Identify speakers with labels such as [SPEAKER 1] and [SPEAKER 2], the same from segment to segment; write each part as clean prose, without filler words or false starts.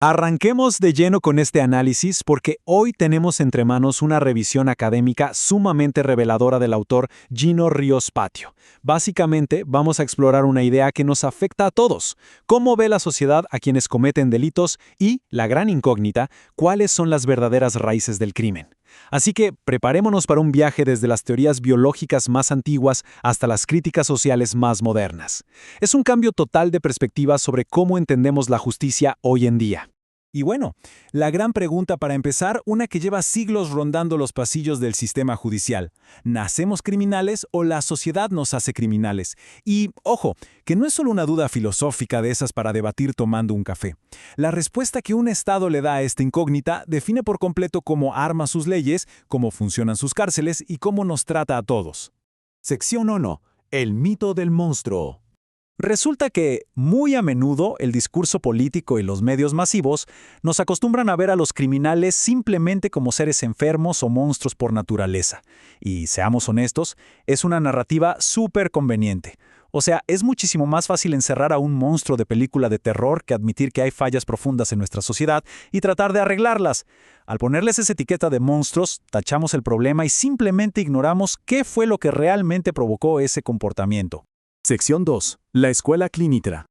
[SPEAKER 1] Arranquemos de lleno con este análisis porque hoy tenemos entre manos una revisión académica sumamente reveladora del autor Gino Ríos Patio. Básicamente, vamos a explorar una idea que nos afecta a todos: cómo ve la sociedad a quienes cometen delitos y, la gran incógnita, cuáles son las verdaderas raíces del crimen. Así que preparémonos para un viaje desde las teorías biológicas más antiguas hasta las críticas sociales más modernas. Es un cambio total de perspectiva sobre cómo entendemos la justicia hoy en día.
[SPEAKER 2] Y bueno, la gran pregunta para empezar, una que lleva siglos rondando los pasillos del sistema judicial: ¿nacemos criminales o la sociedad nos hace criminales? Y, ojo, que no es solo una duda filosófica de esas para debatir tomando un café. La respuesta que un Estado le da a esta incógnita define por completo cómo arma sus leyes, cómo funcionan sus cárceles y cómo nos trata a todos.
[SPEAKER 3] Sección 1. El mito del monstruo.
[SPEAKER 2] Resulta que, muy a menudo, el discurso político y los medios masivos nos acostumbran a ver a los criminales simplemente como seres enfermos o monstruos por naturaleza. Y, seamos honestos, es una narrativa súper conveniente. O sea, es muchísimo más fácil encerrar a un monstruo de película de terror que admitir que hay fallas profundas en nuestra sociedad y tratar de arreglarlas. Al ponerles esa etiqueta de monstruos, tachamos el problema y simplemente ignoramos qué fue lo que realmente provocó ese comportamiento.
[SPEAKER 3] Sección 2. La escuela clínica.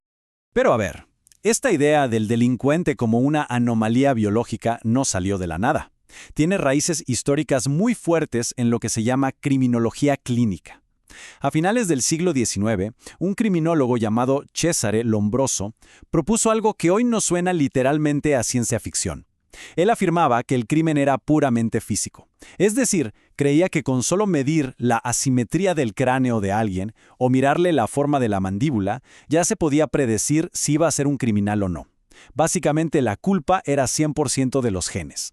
[SPEAKER 2] Pero a ver, esta idea del delincuente como una anomalía biológica no salió de la nada. Tiene raíces históricas muy fuertes en lo que se llama criminología clínica. A finales del siglo XIX, un criminólogo llamado Cesare Lombroso propuso algo que hoy nos suena literalmente a ciencia ficción. Él afirmaba que el crimen era puramente físico. Es decir, creía que con solo medir la asimetría del cráneo de alguien o mirarle la forma de la mandíbula, ya se podía predecir si iba a ser un criminal o no. Básicamente, la culpa era 100% de los genes.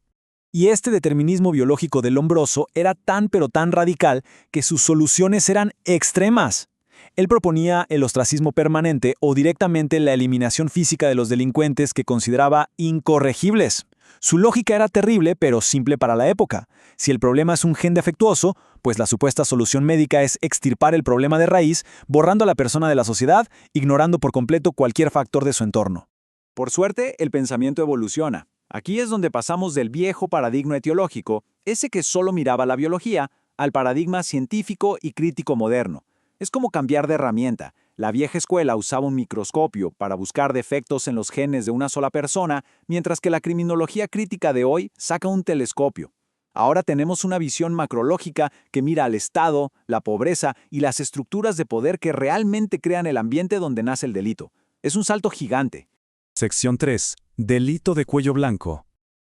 [SPEAKER 2] Y este determinismo biológico de Lombroso era tan pero tan radical que sus soluciones eran extremas. Él proponía el ostracismo permanente o directamente la eliminación física de los delincuentes que consideraba incorregibles. Su lógica era terrible, pero simple para la época. Si el problema es un gen defectuoso, pues la supuesta solución médica es extirpar el problema de raíz, borrando a la persona de la sociedad, ignorando por completo cualquier factor de su entorno. Por suerte, el pensamiento evoluciona. Aquí es donde pasamos del viejo paradigma etiológico, ese que solo miraba la biología, al paradigma científico y crítico moderno. Es como cambiar de herramienta. La vieja escuela usaba un microscopio para buscar defectos en los genes de una sola persona, mientras que la criminología crítica de hoy saca un telescopio. Ahora tenemos una visión macrológica que mira al Estado, la pobreza y las estructuras de poder que realmente crean el ambiente donde nace el delito. Es un salto gigante.
[SPEAKER 3] Sección 3. Delito de cuello blanco.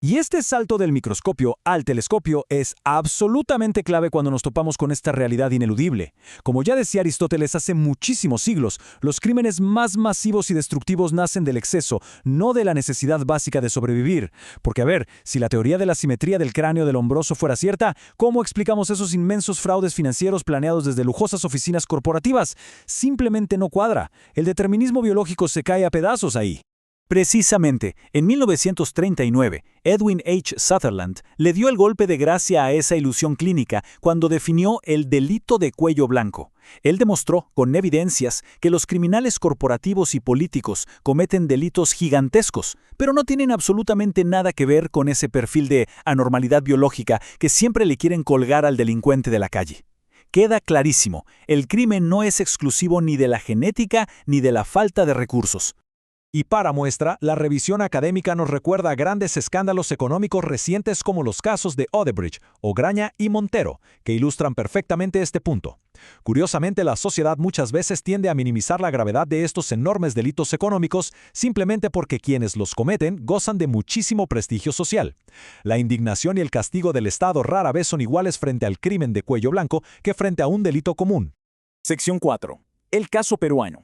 [SPEAKER 2] Y este salto del microscopio al telescopio es absolutamente clave cuando nos topamos con esta realidad ineludible. Como ya decía Aristóteles hace muchísimos siglos, los crímenes más masivos y destructivos nacen del exceso, no de la necesidad básica de sobrevivir. Porque a ver, si la teoría de la simetría del cráneo del Lombroso fuera cierta, ¿cómo explicamos esos inmensos fraudes financieros planeados desde lujosas oficinas corporativas? Simplemente no cuadra. El determinismo biológico se cae a pedazos ahí. Precisamente, en 1939, Edwin H. Sutherland le dio el golpe de gracia a esa ilusión clínica cuando definió el delito de cuello blanco. Él demostró, con evidencias, que los criminales corporativos y políticos cometen delitos gigantescos, pero no tienen absolutamente nada que ver con ese perfil de anormalidad biológica que siempre le quieren colgar al delincuente de la calle. Queda clarísimo, el crimen no es exclusivo ni de la genética ni de la falta de recursos. Y para muestra, la revisión académica nos recuerda grandes escándalos económicos recientes como los casos de Odebrecht, Ograña y Montero, que ilustran perfectamente este punto. Curiosamente, la sociedad muchas veces tiende a minimizar la gravedad de estos enormes delitos económicos simplemente porque quienes los cometen gozan de muchísimo prestigio social. La indignación y el castigo del Estado rara vez son iguales frente al crimen de cuello blanco que frente a un delito común. Sección 4. El caso peruano.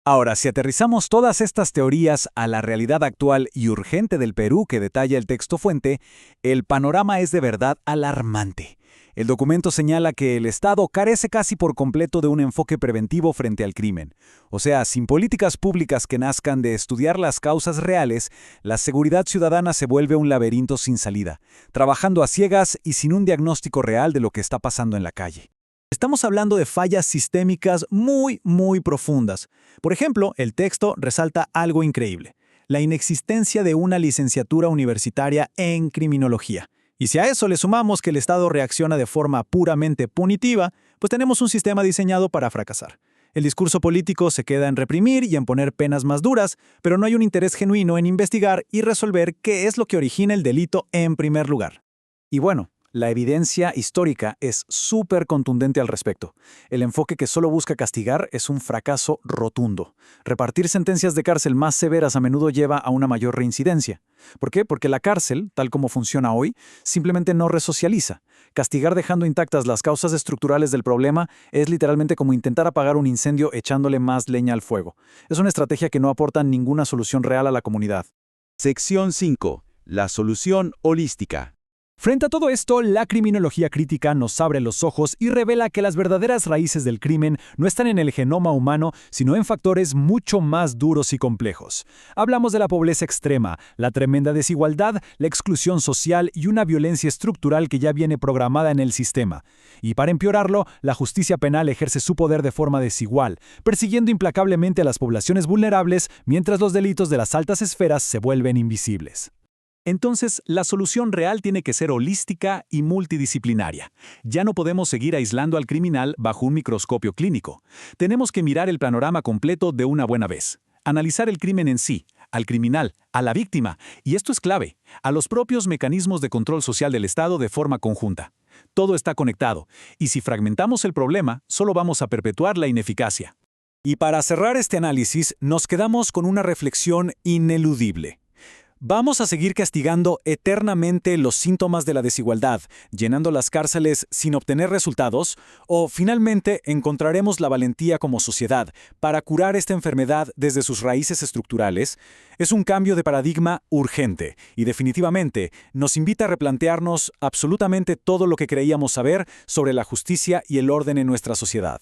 [SPEAKER 2] Ahora, si aterrizamos todas estas teorías a la realidad actual y urgente del Perú que detalla el texto fuente, el panorama es de verdad alarmante. El documento señala que el Estado carece casi por completo de un enfoque preventivo frente al crimen. O sea, sin políticas públicas que nazcan de estudiar las causas reales, la seguridad ciudadana se vuelve un laberinto sin salida, trabajando a ciegas y sin un diagnóstico real de lo que está pasando en la calle. Estamos hablando de fallas sistémicas muy profundas. Por ejemplo, el texto resalta algo increíble. la inexistencia de una licenciatura universitaria en criminología. Y si a eso le sumamos que el Estado reacciona de forma puramente punitiva, pues tenemos un sistema diseñado para fracasar. El discurso político se queda en reprimir y en poner penas más duras, pero no hay un interés genuino en investigar y resolver qué es lo que origina el delito en primer lugar. Y bueno, la evidencia histórica es súper contundente al respecto. El enfoque que solo busca castigar es un fracaso rotundo. Repartir sentencias de cárcel más severas a menudo lleva a una mayor reincidencia. ¿Por qué? Porque la cárcel, tal como funciona hoy, simplemente no resocializa. Castigar dejando intactas las causas estructurales del problema es literalmente como intentar apagar un incendio echándole más leña al fuego. Es una estrategia que no aporta ninguna solución real a la comunidad.
[SPEAKER 3] Sección 5. La solución holística.
[SPEAKER 2] Frente a todo esto, la criminología crítica nos abre los ojos y revela que las verdaderas raíces del crimen no están en el genoma humano, sino en factores mucho más duros y complejos. Hablamos de la pobreza extrema, la tremenda desigualdad, la exclusión social y una violencia estructural que ya viene programada en el sistema. Y para empeorarlo, la justicia penal ejerce su poder de forma desigual, persiguiendo implacablemente a las poblaciones vulnerables mientras los delitos de las altas esferas se vuelven invisibles.
[SPEAKER 1] Entonces, la solución real tiene que ser holística y multidisciplinaria. Ya no podemos seguir aislando al criminal bajo un microscopio clínico. Tenemos que mirar el panorama completo de una buena vez. Analizar el crimen en sí, al criminal, a la víctima, y esto es clave, a los propios mecanismos de control social del Estado de forma conjunta. Todo está conectado, y si fragmentamos el problema, solo vamos a perpetuar la ineficacia.
[SPEAKER 2] Y para cerrar este análisis, nos quedamos con una reflexión ineludible. ¿Vamos a seguir castigando eternamente los síntomas de la desigualdad, llenando las cárceles sin obtener resultados? ¿O finalmente encontraremos la valentía como sociedad para curar esta enfermedad desde sus raíces estructurales? Es un cambio de paradigma urgente y definitivamente nos invita a replantearnos absolutamente todo lo que creíamos saber sobre la justicia y el orden en nuestra sociedad.